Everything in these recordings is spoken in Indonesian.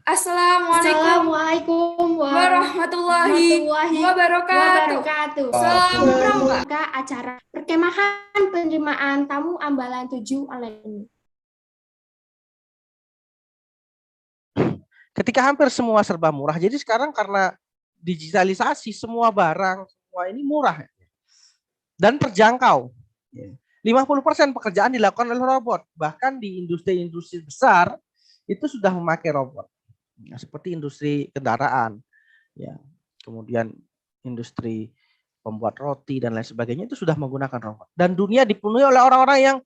Assalamualaikum Assalamualaikum warahmatullahi warahmatullahi wabarakatuh. wabarakatuh. Salam pramuka. Membuka acara perkemahan penerimaan tamu Ambalan 7 online. Ketika hampir semua serba murah, jadi sekarang karena digitalisasi semua barang, semua ini murah dan terjangkau. 50% pekerjaan dilakukan oleh robot. Bahkan di industri-industri besar itu sudah memakai robot. Seperti industri kendaraan, ya, kemudian industri pembuat roti dan lain sebagainya itu sudah menggunakan robot. Dan dunia dipenuhi oleh orang-orang yang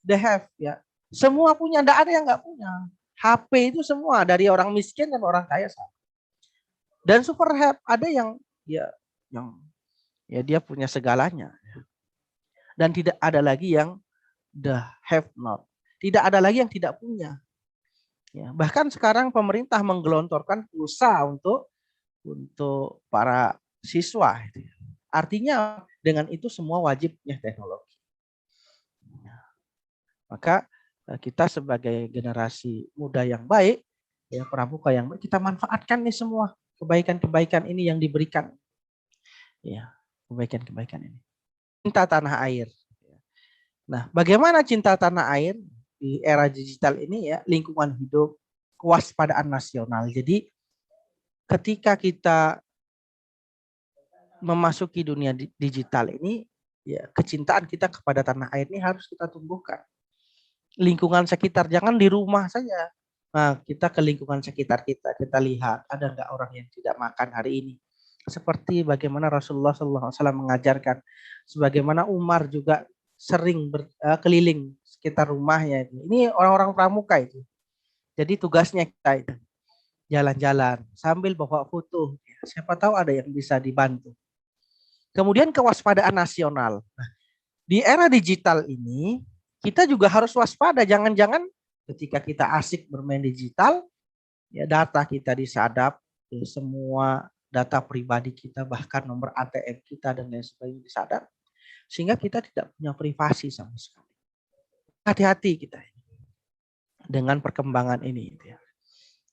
they have, ya, semua punya, tidak ada yang nggak punya. HP itu semua dari orang miskin dan orang kaya sama. Dan super have ada yang dia punya segalanya. Dan tidak ada lagi yang the have not. Tidak ada lagi yang tidak punya. Ya, bahkan sekarang pemerintah menggelontorkan pulsa untuk para siswa. Artinya dengan itu semua wajib punya teknologi. Maka kita sebagai generasi muda yang baik, ya, pramuka yang baik, kita manfaatkan nih semua kebaikan-kebaikan ini yang diberikan. Ya, kebaikan-kebaikan ini. Cinta tanah air. Nah, bagaimana cinta tanah air di era digital ini, ya, lingkungan hidup, kewaspadaan nasional. Jadi ketika kita memasuki dunia digital ini, ya, kecintaan kita kepada tanah air ini harus kita tumbuhkan. Lingkungan sekitar, jangan di rumah saja. Nah, kita ke lingkungan sekitar kita lihat ada nggak orang yang tidak makan hari ini. Seperti bagaimana Rasulullah SAW mengajarkan, sebagaimana Umar juga sering keliling sekitar rumahnya. Ini orang-orang pramuka itu. Jadi tugasnya kita itu jalan-jalan sambil bawa foto. Siapa tahu ada yang bisa dibantu. Kemudian kewaspadaan nasional. Nah, di era digital ini kita juga harus waspada. Jangan-jangan ketika kita asik bermain digital, ya, data kita disadap, ya, semua data pribadi kita, bahkan nomor ATM kita dan lain sebagainya disadap, sehingga kita tidak punya privasi sama sekali. Hati-hati kita dengan perkembangan ini. Ya.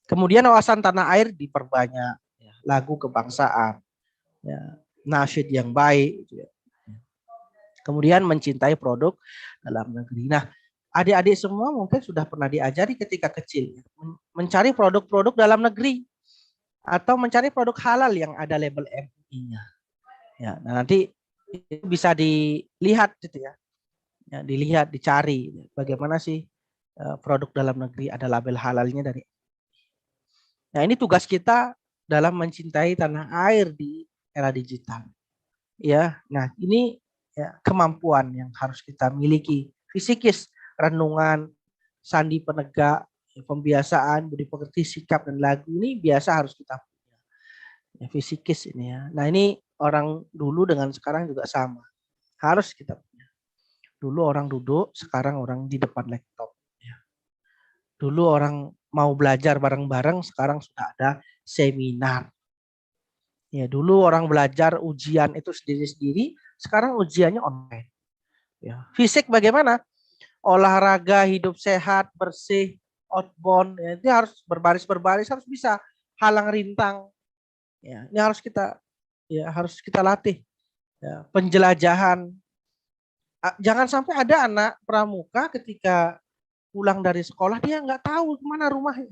Kemudian wawasan tanah air diperbanyak, ya, lagu kebangsaan, ya, nasyid yang baik. Ya. Kemudian mencintai produk dalam negeri. Nah, adik-adik semua mungkin sudah pernah diajari ketika kecil, mencari produk-produk dalam negeri atau mencari produk halal yang ada label MUI-nya. Ya, nah nanti itu bisa dilihat gitu ya. Ya, dilihat, dicari bagaimana sih produk dalam negeri ada label halalnya dari. Nah, ini tugas kita dalam mencintai tanah air di era digital. Ya, nah ini, ya, kemampuan yang harus kita miliki. Fisikis, renungan, sandi penegak, pembiasaan, budi pekerti, sikap dan lagu ini biasa harus kita punya. Ya, fisikis ini ya. Nah, ini orang dulu dengan sekarang juga sama. Harus kita punya. Dulu orang duduk, sekarang orang di depan laptop. Ya. Dulu orang mau belajar bareng-bareng, sekarang sudah ada seminar. Ya, dulu orang belajar ujian itu sendiri-sendiri, sekarang ujiannya online. Ya. Fisik bagaimana? Olahraga, hidup sehat, bersih, outbound, ya, itu harus berbaris-berbaris, harus bisa halang rintang. Ya, ini harus kita latih. Ya, penjelajahan. Jangan sampai ada anak pramuka ketika pulang dari sekolah dia nggak tahu kemana rumahnya.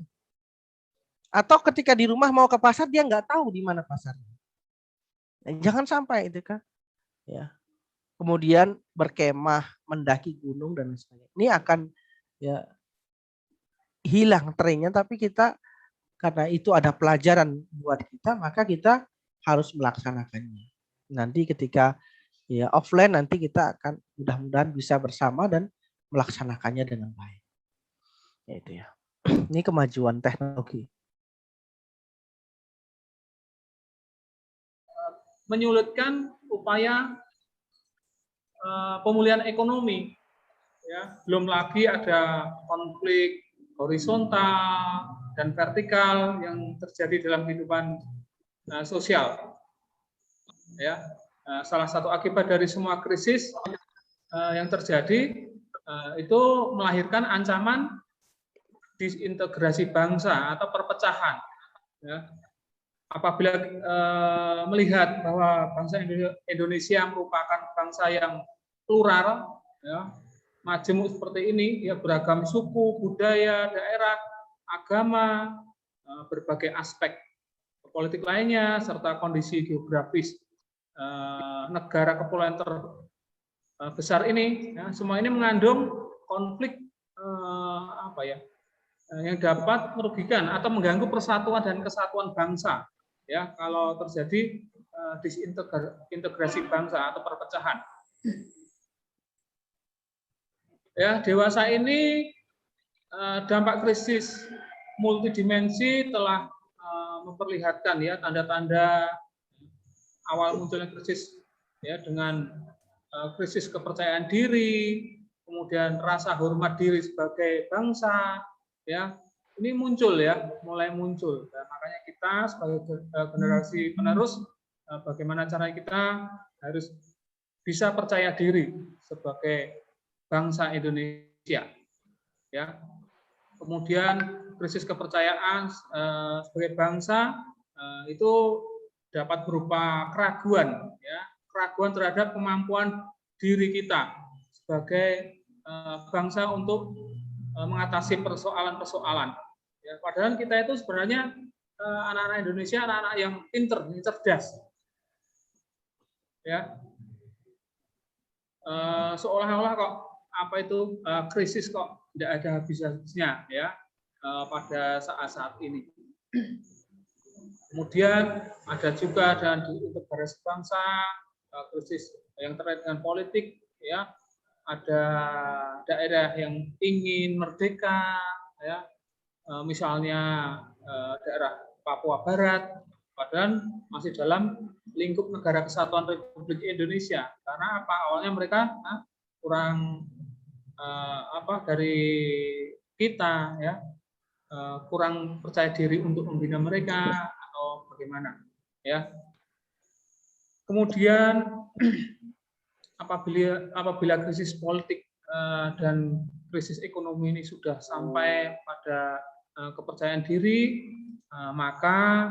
Atau ketika di rumah mau ke pasar dia nggak tahu di mana pasarnya. Jangan sampai itu kan. Ya. Kemudian berkemah, mendaki gunung dan sebagainya. Ini akan, ya, hilang trennya, tapi kita karena itu ada pelajaran buat kita, maka kita harus melaksanakannya. Nanti ketika, ya, offline nanti kita akan mudah-mudahan bisa bersama dan melaksanakannya dengan baik. Ya, itu ya. Ini kemajuan teknologi. Menyulitkan upaya pemulihan ekonomi, ya, belum lagi ada konflik horizontal dan vertikal yang terjadi dalam kehidupan sosial, ya. Salah satu akibat dari semua krisis yang terjadi itu melahirkan ancaman disintegrasi bangsa atau perpecahan. Ya. Apabila melihat bahwa bangsa Indonesia merupakan bangsa yang plural, ya, majemuk seperti ini, ya, beragam suku, budaya, daerah, agama, berbagai aspek politik lainnya, serta kondisi geografis negara kepulauan terbesar ini, ya, semua ini mengandung konflik yang dapat merugikan atau mengganggu persatuan dan kesatuan bangsa. Ya, kalau terjadi disintegrasi bangsa atau perpecahan. Ya, dewasa ini dampak krisis multidimensi telah memperlihatkan, ya, tanda-tanda awal munculnya krisis, ya, dengan krisis kepercayaan diri, kemudian rasa hormat diri sebagai bangsa, ya, ini muncul, ya, mulai muncul. Dan makanya kita sebagai generasi penerus, bagaimana cara kita harus bisa percaya diri sebagai bangsa Indonesia, ya. Kemudian krisis kepercayaan sebagai bangsa itu dapat berupa keraguan, ya, keraguan terhadap kemampuan diri kita sebagai bangsa untuk mengatasi persoalan-persoalan. Ya, padahal kita itu sebenarnya anak-anak Indonesia, anak-anak yang pinter, yang cerdas. Ya, seolah-olah kok krisis kok tidak ada habis-habisnya, ya, pada saat-saat ini. Kemudian ada juga untuk garis bangsa krisis yang terkait dengan politik, ya. Ada daerah yang ingin merdeka, ya, misalnya daerah Papua Barat, padahal masih dalam lingkup Negara Kesatuan Republik Indonesia. Karena apa? Awalnya mereka kurang dari kita, ya, kurang percaya diri untuk membina mereka atau bagaimana, ya. Kemudian apabila krisis politik dan krisis ekonomi ini sudah sampai pada kepercayaan diri, maka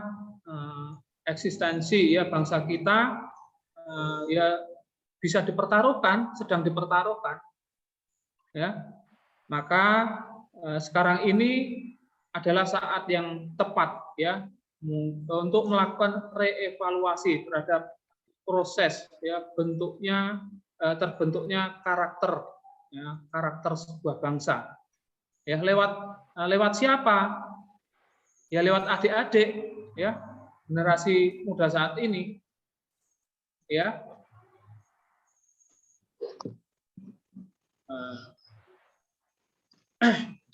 eksistensi, ya, bangsa kita ya bisa dipertaruhkan, sedang dipertaruhkan, ya. Maka sekarang ini adalah saat yang tepat, ya, untuk melakukan reevaluasi terhadap proses, ya, terbentuknya karakter, ya, karakter sebuah bangsa, ya, lewat siapa? Ya, lewat adik-adik, ya, generasi muda saat ini, ya.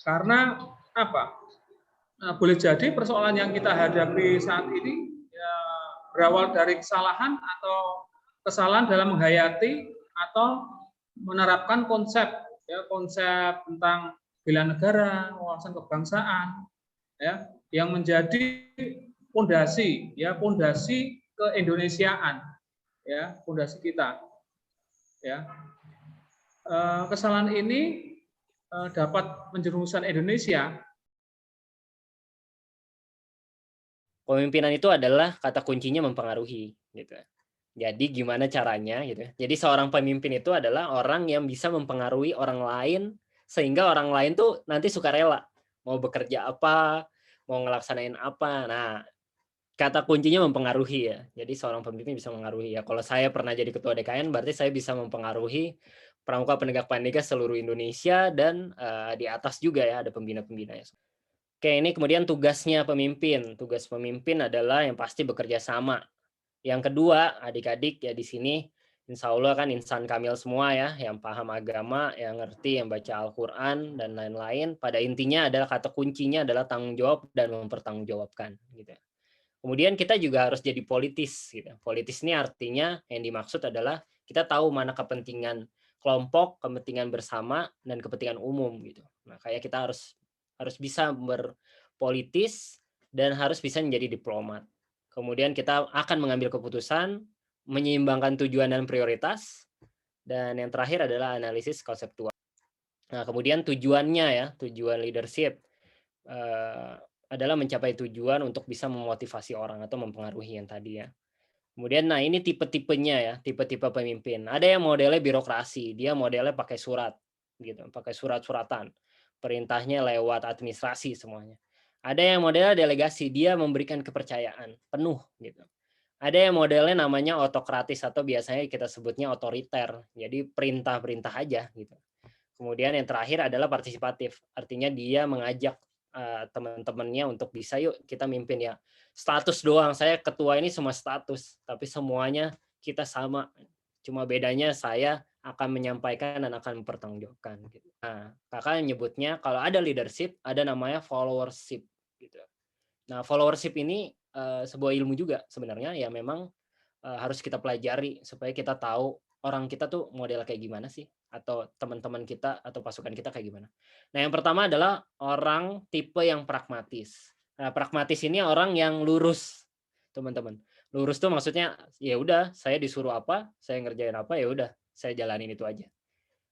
Karena apa? Boleh jadi persoalan yang kita hadapi saat ini, ya, berawal dari kesalahan atau kesalahan dalam menghayati atau menerapkan konsep, ya, konsep tentang bela negara, wawasan kebangsaan, ya, yang menjadi pondasi, ya, pondasi keindonesiaan, ya, pondasi kita, ya. Kesalahan ini dapat menjerumuskan Indonesia. Pemimpinan itu adalah kata kuncinya mempengaruhi, gitu. Jadi gimana caranya, gitu. Jadi seorang pemimpin itu adalah orang yang bisa mempengaruhi orang lain sehingga orang lain tuh nanti sukarela mau bekerja apa, mau ngelaksanain apa. Nah, kata kuncinya mempengaruhi, ya. Jadi seorang pemimpin bisa mempengaruhi, ya. Kalau saya pernah jadi ketua DKN, berarti saya bisa mempengaruhi pramuka penegak pandega seluruh Indonesia dan di atas juga, ya, ada pembina-pembinanya. Oke, ini kemudian tugasnya pemimpin. Tugas pemimpin adalah yang pasti bekerja sama. Yang kedua, adik-adik, ya, di sini insya Allah kan insan kamil semua, ya, yang paham agama, yang ngerti, yang baca Al-Quran, dan lain-lain. Pada intinya adalah kata kuncinya adalah tanggung jawab dan mempertanggungjawabkan, gitu. Kemudian kita juga harus jadi politis, gitu. Politis ini artinya yang dimaksud adalah kita tahu mana kepentingan kelompok, kepentingan bersama, dan kepentingan umum, gitu. Nah, kayak kita harus bisa berpolitis dan harus bisa menjadi diplomat. Kemudian kita akan mengambil keputusan, menyeimbangkan tujuan dan prioritas, dan yang terakhir adalah analisis konseptual. Nah, kemudian tujuannya, ya, tujuan leadership. adalah mencapai tujuan untuk bisa memotivasi orang atau mempengaruhi yang tadi ya. Kemudian, nah ini tipe-tipenya ya, tipe-tipe pemimpin. Ada yang modelnya birokrasi, dia modelnya pakai surat, gitu, pakai surat-suratan. Perintahnya lewat administrasi semuanya. Ada yang modelnya delegasi, dia memberikan kepercayaan penuh, gitu. Ada yang modelnya namanya otokratis atau biasanya kita sebutnya otoriter, jadi perintah-perintah aja, gitu. Kemudian yang terakhir adalah partisipatif, artinya dia mengajak teman-temannya untuk bisa yuk kita mimpin ya. Status doang, saya ketua ini semua status, tapi semuanya kita sama. Cuma bedanya saya akan menyampaikan dan akan mempertanggungjawabkan. Gitu. Nah, kakak nyebutnya kalau ada leadership, ada namanya followership. Gitu. Nah, followership ini sebuah ilmu juga sebenarnya ya memang harus kita pelajari supaya kita tahu orang kita tuh model kayak gimana sih, atau teman-teman kita atau pasukan kita kayak gimana. Nah, yang pertama adalah orang tipe yang pragmatis. Nah, pragmatis ini orang yang lurus, teman-teman. Lurus tuh maksudnya ya udah, saya disuruh apa, saya ngerjain apa, ya udah, saya jalanin itu aja.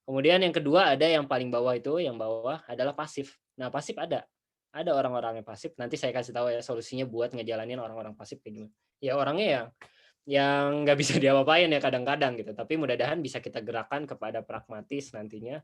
Kemudian yang kedua ada yang paling bawah itu, yang bawah adalah pasif. Nah, pasif ada orang-orang yang pasif. Nanti saya kasih tahu ya solusinya buat ngejalanin orang-orang pasif kayak gimana. Ya orangnya yang nggak bisa diapa-apain ya kadang-kadang gitu, tapi mudah-mudahan bisa kita gerakan kepada pragmatis nantinya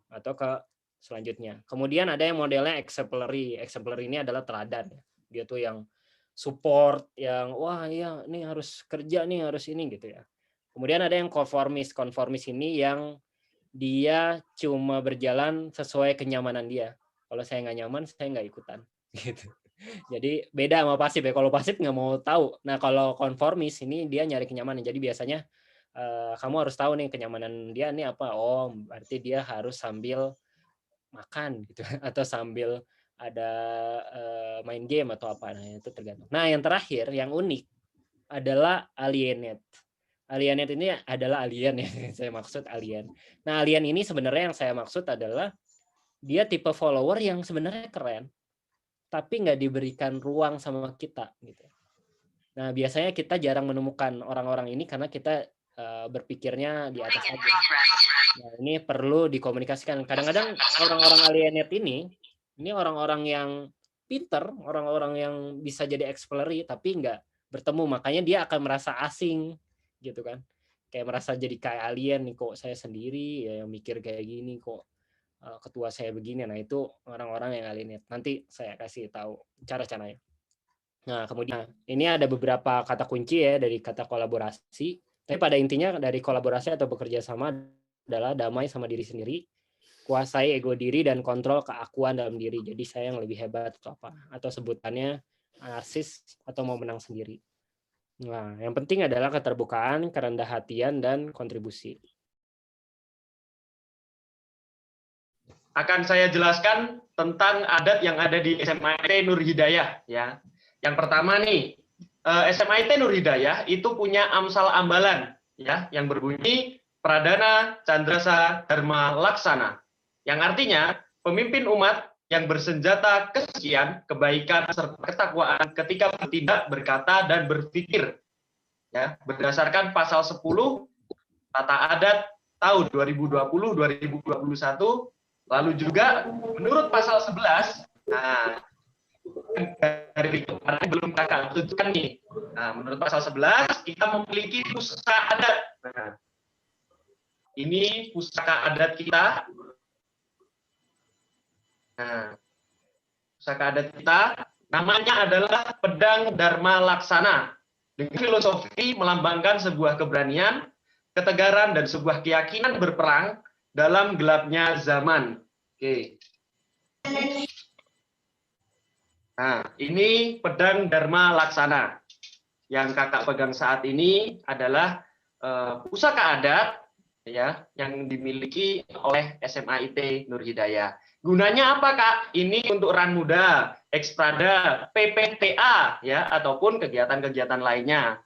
atau ke selanjutnya. Kemudian ada yang modelnya exemplary. Exemplary ini adalah teladan. Dia tuh yang support, yang wah ya ini harus kerja nih, harus ini gitu ya. Kemudian ada yang konformis. Konformis ini yang dia cuma berjalan sesuai kenyamanan dia. Kalau saya nggak nyaman, saya nggak ikutan gitu. Jadi beda sama pasif ya. Kalau pasif nggak mau tahu. Nah kalau konformis ini dia nyari kenyamanan. Jadi biasanya kamu harus tahu nih kenyamanan dia nih apa. Oh berarti dia harus sambil makan gitu atau sambil ada main game atau apa. Nah itu tergantung. Nah yang terakhir yang unik adalah alienate. Alienate ini adalah alien ya. Saya maksud alien. Nah alien ini sebenarnya yang saya maksud adalah dia tipe follower yang sebenarnya keren, tapi nggak diberikan ruang sama kita gitu. Nah biasanya kita jarang menemukan orang-orang ini karena kita berpikirnya di atas aja. Nah, ini perlu dikomunikasikan. Kadang-kadang orang-orang alienate ini orang-orang yang pinter, orang-orang yang bisa jadi explorer tapi nggak bertemu, makanya dia akan merasa asing gitu kan. Kayak merasa jadi kayak alien nih, kok saya sendiri ya yang mikir kayak gini, kok ketua saya begini. Nah itu orang-orang yang alienate. Nanti saya kasih tahu cara-caranya. Nah kemudian ini ada beberapa kata kunci ya dari kata kolaborasi. Tapi pada intinya dari kolaborasi atau bekerja sama adalah damai sama diri sendiri, kuasai ego diri dan kontrol keakuan dalam diri. Jadi saya yang lebih hebat atau apa? Atau sebutannya narsis atau mau menang sendiri. Nah yang penting adalah keterbukaan, kerendah hatian dan kontribusi. Akan saya jelaskan tentang adat yang ada di SMIT Nur Hidayah ya. Yang pertama nih, SMIT Nur Hidayah itu punya amsal ambalan ya yang berbunyi Pradana Candrasa Dharma Laksana. Yang artinya pemimpin umat yang bersenjata kesucian, kebaikan serta ketakwaan ketika bertindak, berkata dan berpikir. Ya, berdasarkan pasal 10 Tata Adat tahun 2020-2021. Lalu juga menurut pasal 11, nah dari kemarin belum kakak tunjukkan nih. Nah, menurut pasal 11 kita memiliki pusaka adat. Nah, ini pusaka adat kita. Nah, pusaka adat kita namanya adalah Pedang Dharma Laksana. Dengan filosofi melambangkan sebuah keberanian, ketegaran dan sebuah keyakinan berperang dalam gelapnya zaman. Oke. Nah, ini Pedang Dharma Laksana. Yang kakak pegang saat ini adalah pusaka adat ya yang dimiliki oleh SMIT Nur Hidayah. Gunanya apa, Kak? Ini untuk Ran Muda, Eksprada, PPTA ya ataupun kegiatan-kegiatan lainnya.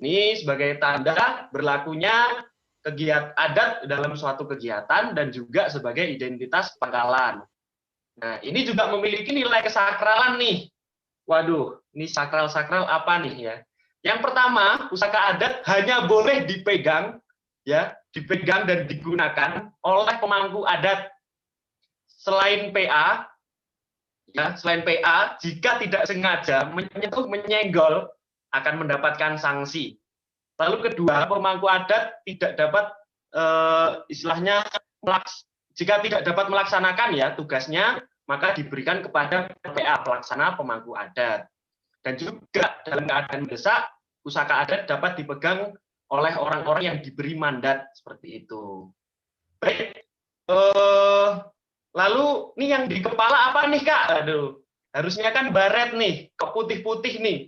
Ini sebagai tanda berlakunya kegiatan adat dalam suatu kegiatan dan juga sebagai identitas pangkalan. Nah, ini juga memiliki nilai kesakralan nih. Waduh, ini sakral-sakral apa nih ya? Yang pertama, pusaka adat hanya boleh dipegang ya, dipegang dan digunakan oleh pemangku adat. Selain PA, ya, selain PA, jika tidak sengaja menyentuh, menyenggol, akan mendapatkan sanksi. Lalu kedua, pemangku adat tidak dapat istilahnya jika tidak dapat melaksanakan ya tugasnya, maka diberikan kepada PA, pelaksana pemangku adat. Dan juga dalam keadaan mendesak, pusaka adat dapat dipegang oleh orang-orang yang diberi mandat seperti itu. Baik, lalu nih yang di kepala apa nih Kak? Aduh, harusnya kan baret nih, kok putih-putih nih.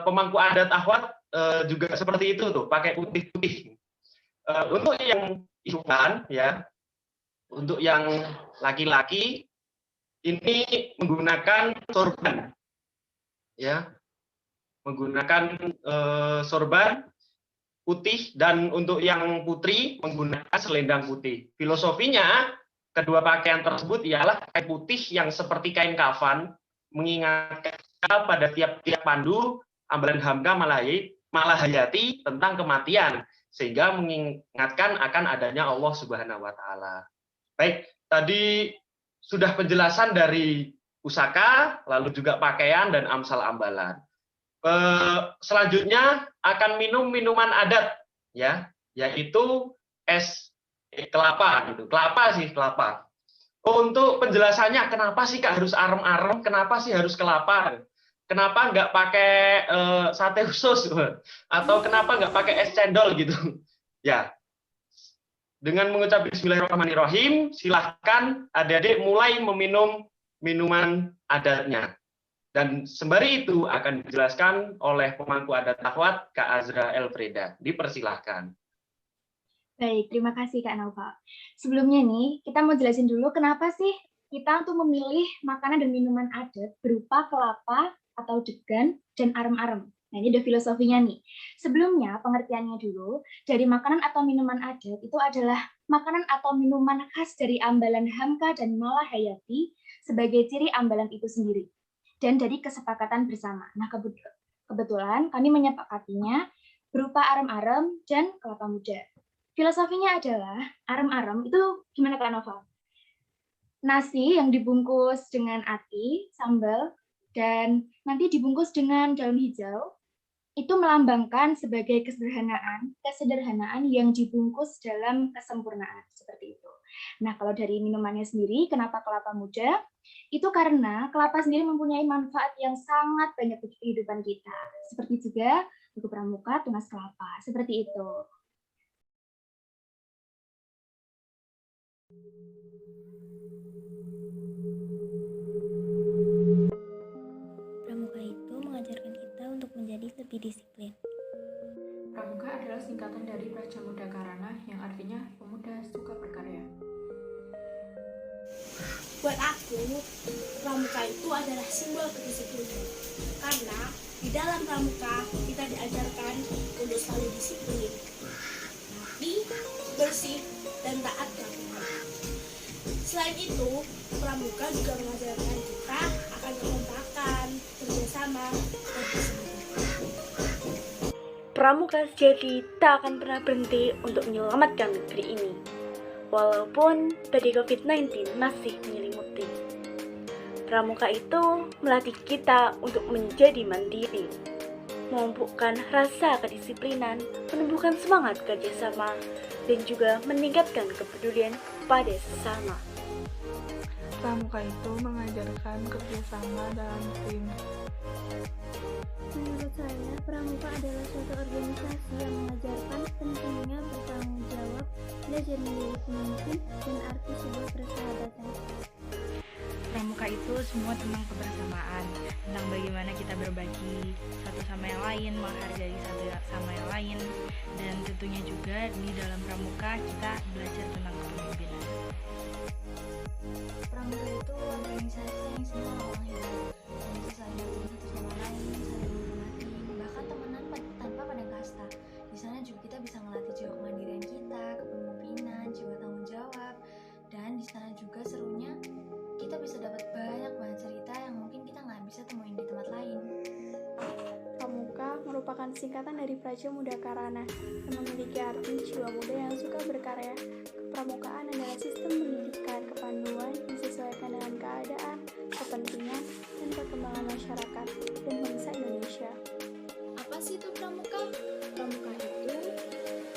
Pemangku adat Ahwat juga seperti itu tuh, pakai putih-putih. Untuk yang isukan ya, untuk yang laki-laki ini menggunakan sorban, ya, menggunakan sorban putih, dan untuk yang putri menggunakan selendang putih. Filosofinya kedua pakaian tersebut ialah kain putih yang seperti kain kafan, mengingatkan pada tiap-tiap pandu ambalan Hamka Malahayati tentang kematian, sehingga mengingatkan akan adanya Allah Subhanahu wa taala. Baik, tadi sudah penjelasan dari pusaka, lalu juga pakaian dan amsal ambalan. Selanjutnya akan minum minuman adat, ya, yaitu es kelapa gitu. Kelapa. Untuk penjelasannya, kenapa sih Kak harus arem-arem? Kenapa sih harus kelapa? Kenapa nggak pakai sate usus? Atau kenapa nggak pakai es cendol gitu? Ya, dengan mengucap Bismillahirrahmanirrahim, silahkan adik-adik mulai meminum minuman adatnya. Dan sembari itu akan dijelaskan oleh pemangku adat Ahwat, Kak Azra Elfreda. Dipersilahkan. Baik, terima kasih Kak Naufal. Sebelumnya nih, kita mau jelasin dulu kenapa sih kita untuk memilih makanan dan minuman adat berupa kelapa atau degan dan arem-arem. Nah, ini udah filosofinya nih. Sebelumnya, pengertiannya dulu, dari makanan atau minuman adat itu adalah makanan atau minuman khas dari ambalan Hamka dan Malahayati sebagai ciri ambalan itu sendiri, dan dari kesepakatan bersama. Nah, kebetulan kami menyepakatinya berupa arem-arem dan kelapa muda. Filosofinya adalah arem-arem itu gimana Kak Noval? Nasi yang dibungkus dengan ati, sambal, dan nanti dibungkus dengan daun hijau, itu melambangkan sebagai kesederhanaan yang dibungkus dalam kesempurnaan, seperti itu. Nah, kalau dari minumannya sendiri, kenapa kelapa muda? Itu karena kelapa sendiri mempunyai manfaat yang sangat banyak bagi kehidupan kita, seperti juga buku pramuka tunas kelapa, seperti itu. Pramuka itu mengajarkan kita untuk menjadi lebih disiplin. Pramuka adalah singkatan dari Prajamuda Karana yang artinya pemuda suka berkarya. Buat aku, pramuka itu adalah simbol kedisiplinan. Karena di dalam pramuka kita diajarkan untuk selalu disiplin, rapi, bersih, dan taat peraturan. Selain itu, pramuka juga mengajarkan kita akan kekompakan, kerjasama, dan kesabaran. Pramuka sejati tak akan pernah berhenti untuk menyelamatkan negeri ini, walaupun badai COVID-19 masih menyelimuti. Pramuka itu melatih kita untuk menjadi mandiri, memupukkan rasa kedisiplinan, menumbuhkan semangat kerjasama, dan juga meningkatkan kepedulian pada sesama. Pramuka itu mengajarkan kerjasama dalam tim. Menurut saya, pramuka adalah suatu organisasi yang mengajarkan pentingnya bertanggung jawab, belajar menjadi pemimpin, dan arti sebuah persahabatan. Pramuka itu semua tentang kebersamaan, tentang bagaimana kita berbagi satu sama yang lain, menghargai satu sama yang lain, dan tentunya juga di dalam pramuka kita belajar tentang kepemimpinan. Pramuka itu organisasi yang semua orang hidup, dan bisa saling berbagi satu sama lain, saling menghormati, bahkan temenan tanpa pandang kasta. Di sana juga kita bisa melatih jiwa kemandirian kita, kepemimpinan, jiwa tanggung jawab, dan di sana juga serunya kita bisa dapat banyak banget cerita yang mungkin kita nggak bisa temuin di tempat lain. Pramuka merupakan singkatan dari Prajamuda Karana yang memiliki arti jiwa muda yang suka berkarya, kepramukaan adalah sistem pendidikan kepanduan yang disesuaikan dengan keadaan, kepentingan, dan perkembangan masyarakat dan bangsa Indonesia. Apa sih itu pramuka? Pramuka itu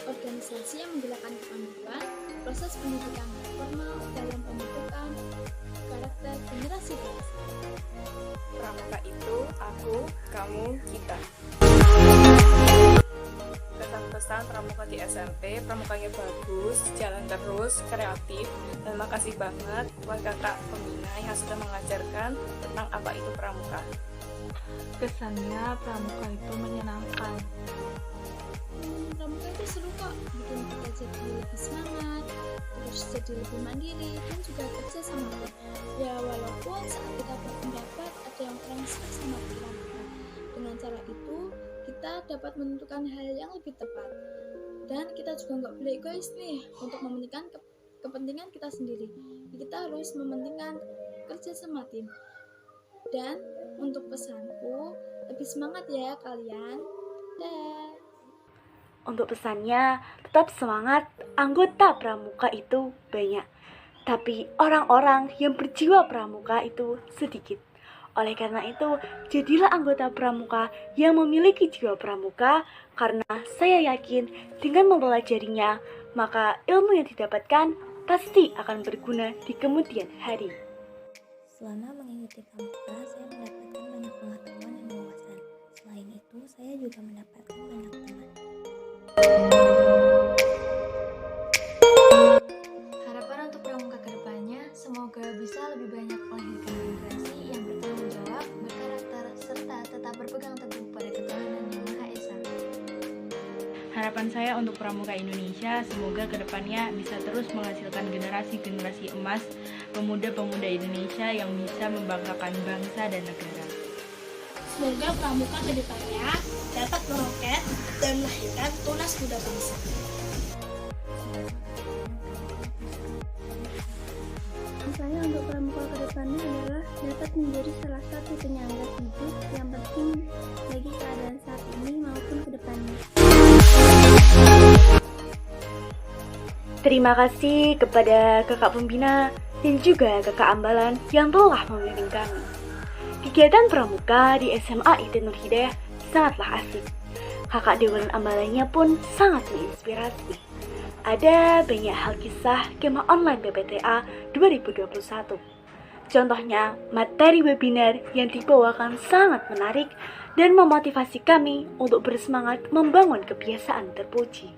organisasi yang menggerakkan kepanduan proses pendidikan formal dalam pembentukan karakter generasi bangsa. Pramuka itu aku, kamu, kita. Pesan pramuka di SMP, pramukanya bagus, jalan terus, kreatif, dan makasih banget buat kakak pembina yang sudah mengajarkan tentang apa itu pramuka. Kesannya pramuka itu menyenangkan. Pramuka itu seru kok, bikin kita jadi lebih semangat, terus jadi lebih mandiri, dan juga kerja sama tim. Ya walaupun saat kita berpendapat ada yang kurang serak sama pramuka, dengan cara itu kita dapat menentukan hal yang lebih tepat. Dan kita juga nggak boleh egois nih untuk mementingkan kepentingan kita sendiri. Kita harus mementingkan kerja sama tim. Dan untuk pesanku, lebih semangat ya kalian. Dah. Untuk pesannya, tetap semangat, anggota pramuka itu banyak. Tapi orang-orang yang berjiwa pramuka itu sedikit. Oleh karena itu, jadilah anggota pramuka yang memiliki jiwa pramuka, karena saya yakin dengan mempelajarinya, maka ilmu yang didapatkan pasti akan berguna di kemudian hari. Selama mengikuti pramuka, saya mendapatkan banyak pengetahuan dan wawasan. Selain itu, saya juga mendapatkan banyak teman. Harapan untuk pramuka kedepannya, semoga bisa lebih banyak melahirkan generasi yang bertanggung jawab, berkarakter, serta tetap berpegang teguh pada ketuhanan yang Maha Esa. Harapan saya untuk pramuka Indonesia, semoga kedepannya bisa terus menghasilkan generasi-generasi emas, pemuda-pemuda Indonesia yang bisa membanggakan bangsa dan negara. Semoga pramuka kedepannya dapat meroket dan melahirkan tunas muda bangsa. Saya untuk pramuka kedepannya adalah dapat menjadi salah satu penyangga hidup yang penting bagi keadaan saat ini maupun kedepannya. Terima kasih kepada kakak pembina dan juga kakak Ambalan yang telah membimbing kami. Kegiatan pramuka di SMA IT Nur Hidayah sangatlah asik. Kakak Dewan Ambalannya pun sangat menginspirasi. Ada banyak hal kisah kemah online PPTA 2021. Contohnya, materi webinar yang dibawakan sangat menarik dan memotivasi kami untuk bersemangat membangun kebiasaan terpuji.